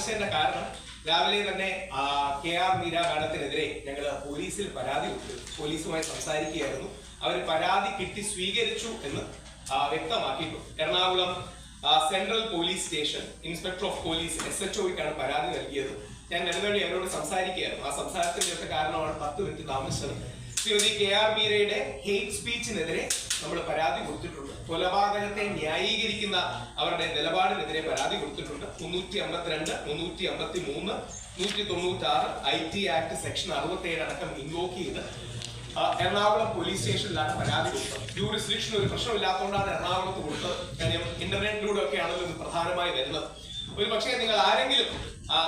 വിളിച്ചതിന്റെ കാരണം രാവിലെ തന്നെ KR മീര മാഡത്തിനെതിരെ ഞങ്ങൾ പോലീസിൽ പരാതി കൊടുത്തു. പോലീസുമായി സംസാരിക്കുകയായിരുന്നു. അവർ പരാതി കിട്ടി സ്വീകരിച്ചു എന്ന് വ്യക്തമാക്കിയിട്ടുണ്ട്. Ernakulam central police station inspector of police SHOയ്ക്കാണ് പരാതി നൽകിയത്. ഞാൻ നെടുവേണ്ടി അവരോട് സംസാരിക്കുകയായിരുന്നു. ആ സംസാരത്തിന്റെ കാരണമാണ് 10 മിനിറ്റ് താമസിച്ചത്. ശ്രീമതി KR മീരയുടെ ഹെയ്റ്റ് സ്പീച്ചിനെതിരെ നമ്മൾ പരാതി കൊടുത്തിട്ടുണ്ട്. കൊലപാതകത്തെ ന്യായീകരിക്കുന്ന അവരുടെ നിലപാടിനെതിരെ പരാതി കൊടുത്തിട്ടുണ്ട്. 352, 353, 196 IT ആക്ട് സെക്ഷൻ 67 അടക്കം ഇൻവോക്ക് ചെയ്ത് എറണാകുളം പോലീസ് സ്റ്റേഷനിലാണ് പരാതി കൊടുത്തത്. ജൂറിസ്ഡിക്ഷൻ ഒരു പ്രശ്നമില്ലാത്തതുകൊണ്ടാണ് എറണാകുളത്ത് കൊടുത്തത്. കാര്യം ഇന്റർനെറ്റിലൂടെ ഒക്കെയാണ് ഇത് പ്രധാനമായി വരുന്നത്. ഒരു പക്ഷേ നിങ്ങൾ ആരെങ്കിലും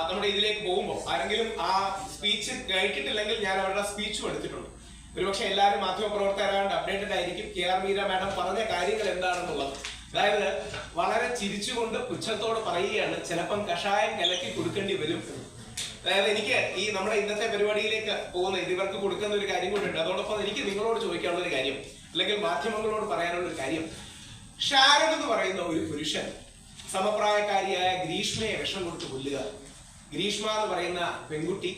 നമ്മുടെ ഇതിലേക്ക് പോകുമ്പോൾ ആരെങ്കിലും ആ സ്പീച്ച് കേട്ടിട്ടില്ലെങ്കിൽ ഞാൻ അവരുടെ സ്പീച്ചും എടുത്തിട്ടുണ്ട്. ഒരുപക്ഷെ എല്ലാവരും മാധ്യമപ്രവർത്തകരാണ്ട് അപ്ഡേറ്റഡ് ആയിരിക്കും. KR മീര മാഡം പറഞ്ഞ കാര്യങ്ങൾ എന്താണെന്നുള്ളത്. അതായത് വളരെ ചിരിച്ചുകൊണ്ട് പുച്ഛത്തോട് പറയുകയാണ്, ചിലപ്പം കഷായം കലക്കി കൊടുക്കേണ്ടി വരും. അതായത് എനിക്ക് ഈ നമ്മുടെ ഇന്നത്തെ പരിപാടിയിലേക്ക് പോകുന്ന ഇവർക്ക് കൊടുക്കുന്ന ഒരു കാര്യം കൂടെ ഉണ്ട്. അതോടൊപ്പം എനിക്ക് നിങ്ങളോട് ചോദിക്കാനുള്ള ഒരു കാര്യം, അല്ലെങ്കിൽ മാധ്യമങ്ങളോട് പറയാനുള്ള ഒരു കാര്യം, ഷാരൻ എന്ന് പറയുന്ന ഒരു പുരുഷൻ സമപ്രായക്കാരിയായ ഗ്രീഷ്മയെ വിഷം കൊടുത്ത് കൊല്ലുക. ഗ്രീഷ്മ എന്ന് പറയുന്ന പെൺകുട്ടി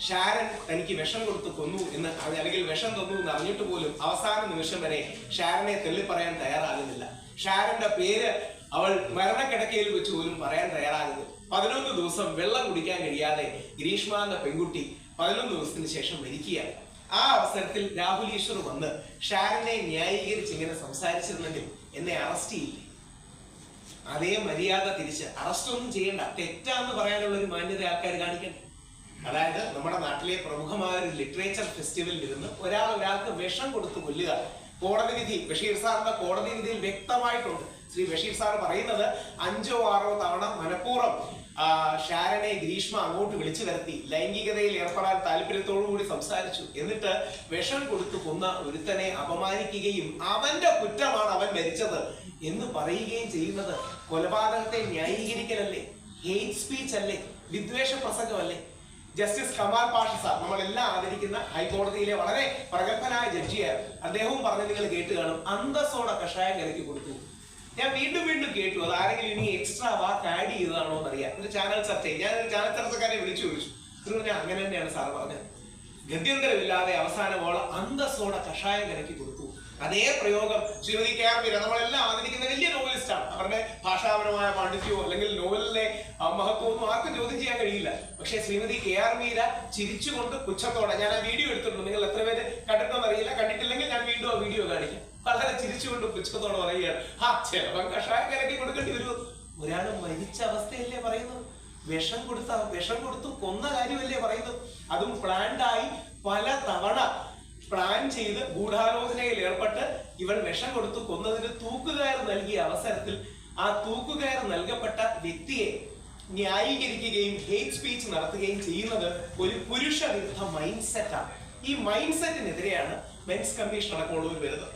ഷാരൻ തനിക്ക് വിഷം കൊടുത്ത് കൊന്നു എന്ന് അല്ലെങ്കിൽ വിഷം തന്നു എന്ന് അറിഞ്ഞിട്ട് പോലും അവസാന നിമിഷം വരെ ഷാരനെ തെള്ളിപ്പറയാൻ തയ്യാറാകുന്നില്ല. ഷാരന്റെ പേര് അവൾ മരണക്കിടക്കയിൽ വെച്ച് പോലും പറയാൻ തയ്യാറാകുന്നു. 11 ദിവസം വെള്ളം കുടിക്കാൻ കഴിയാതെ ഗ്രീഷ്മ എന്ന പെൺകുട്ടി 11 ദിവസത്തിന് ശേഷം മരിക്കുകയാണ്. ആ അവസരത്തിൽ രാഹുൽ ഈശ്വർ വന്ന് ഷാരനെ ന്യായീകരിച്ച് ഇങ്ങനെ സംസാരിച്ചിരുന്നെങ്കിൽ എന്നെ അറസ്റ്റ് ചെയ്യില്ലേ? അതേ മര്യാദ തിരിച്ച് അറസ്റ്റ് ഒന്നും ചെയ്യണ്ട, തെറ്റാന്ന് പറയാനുള്ള ഒരു മാന്യത ആൾക്കാർ കാണിക്കണ്ടേ? അതായത് നമ്മുടെ നാട്ടിലെ പ്രമുഖമായ ഒരു ലിറ്ററേച്ചർ ഫെസ്റ്റിവലിൽ ഇരുന്ന് ഒരാൾക്ക് വിഷം കൊടുത്ത് കൊല്ലുക. കോടതി വിധി, ബഷീർ സാറിന്റെ കോടതി വിധിയിൽ വ്യക്തമായിട്ടുണ്ട്. ശ്രീ ബഷീർ സാർ പറയുന്നത് 5ഓ 6ഓ തവണ മനഃപൂർവ്വം ഷാരനെ ഗ്രീഷ്മ അങ്ങോട്ട് വിളിച്ചു വരുത്തി ലൈംഗികതയിൽ ഏർപ്പെടാൻ താല്പര്യത്തോടുകൂടി സംസാരിച്ചു. എന്നിട്ട് വിഷം കൊടുത്തു കൊന്ന ഒരുത്തനെ അപമാനിക്കുകയും അവന്റെ കുറ്റമാണ് അവൻ മരിച്ചത് എന്ന് പറയുകയും ചെയ്യുന്നത് കൊലപാതകത്തെ ന്യായീകരിക്കലല്ലേ? ഹെയ്റ്റ് സ്പീച്ച് അല്ലേ? വിദ്വേഷ പ്രസംഗമല്ലേ? ജസ്റ്റിസ് കമാൽ പാഷ സാർ, നമ്മളെല്ലാം ആദരിക്കുന്ന ഹൈക്കോടതിയിലെ വളരെ പ്രഗത്ഭനായ ജഡ്ജിയായിരുന്നു. അദ്ദേഹവും പറഞ്ഞ് നിങ്ങൾ കേട്ട് കാണും, അന്തസ്സോടെ കഷായം കലക്കി കൊടുത്തു. ഞാൻ വീണ്ടും കേട്ടു. അത് ആരെങ്കിലും ഇനി എക്സ്ട്രാ വാക്ക് ആഡ് ചെയ്തതാണോ എന്നറിയാം. ഒരു ചാനൽ ചർച്ചയിൽ ഞാനൊരു ചാനൽ ചർച്ചക്കാരെ വിളിച്ചു ചോദിച്ചു. ഞാൻ അങ്ങനെ തന്നെയാണ് സാർ പറഞ്ഞത്. ഗത്യന്തരമില്ലാതെ അവസാനമോളം അന്തസ്സോടെ കഷായം കലക്കി കൊടുത്തു. അതേ പ്രയോഗം ശ്രീമതി KR മീര, നമ്മളെല്ലാം ആദരിക്കുന്ന വലിയ നോവലിസ്റ്റാണ്. അവരുടെ ഭാഷാപരമായ പാണ്ഡിത്യമോ അല്ലെങ്കിൽ നോവലിലെ മഹത്വമൊന്നും ആർക്കും ചോദ്യം ചെയ്യാൻ കഴിയില്ല. പക്ഷെ ശ്രീമതി KR മീര ചിരിച്ചുകൊണ്ട് പുച്ഛത്തോടെ, ഞാൻ ആ വീഡിയോ എടുത്തിട്ടുണ്ട്, നിങ്ങൾ എത്ര പേര് കണ്ടിട്ടോന്ന് അറിയില്ല, കണ്ടിട്ടില്ലെങ്കിൽ ഞാൻ വീണ്ടും ആ വീഡിയോ കാണിക്കാം. വളരെ ചിരിച്ചുകൊണ്ട് പുച്ഛത്തോടെ പറയുകയാണ്, ചിലപ്പം കഷായം കലക്കി കൊടുക്കേണ്ടി വരും. ഒരാൾ മരിച്ച അവസ്ഥയല്ലേ പറയുന്നത്? വിഷം കൊടുത്തു കൊന്ന കാര്യമല്ലേ പറയുന്നത്? അതും പ്ലാൻഡായി പല തവണ പ്ലാൻ ചെയ്ത് ഗൂഢാലോചനയിൽ ഏർപ്പെട്ട് ഇവൾ വിഷം കൊടുത്തു കൊന്നതിന് തൂക്കുകയർ നൽകിയ അവസരത്തിൽ ആ തൂക്കുകയർ നൽകപ്പെട്ട വ്യക്തിയെ ന്യായീകരിക്കുകയും ഹേറ്റ് സ്പീച്ച് നടത്തുകയും ചെയ്യുന്നത് ഒരു പുരുഷ വിരുദ്ധ മൈൻഡ് സെറ്റാണ്. ഈ മൈൻഡ് സെറ്റിനെതിരെയാണ് മെൻസ് കമ്മീഷൻ അടക്കമുള്ളവർ വരുന്നത്.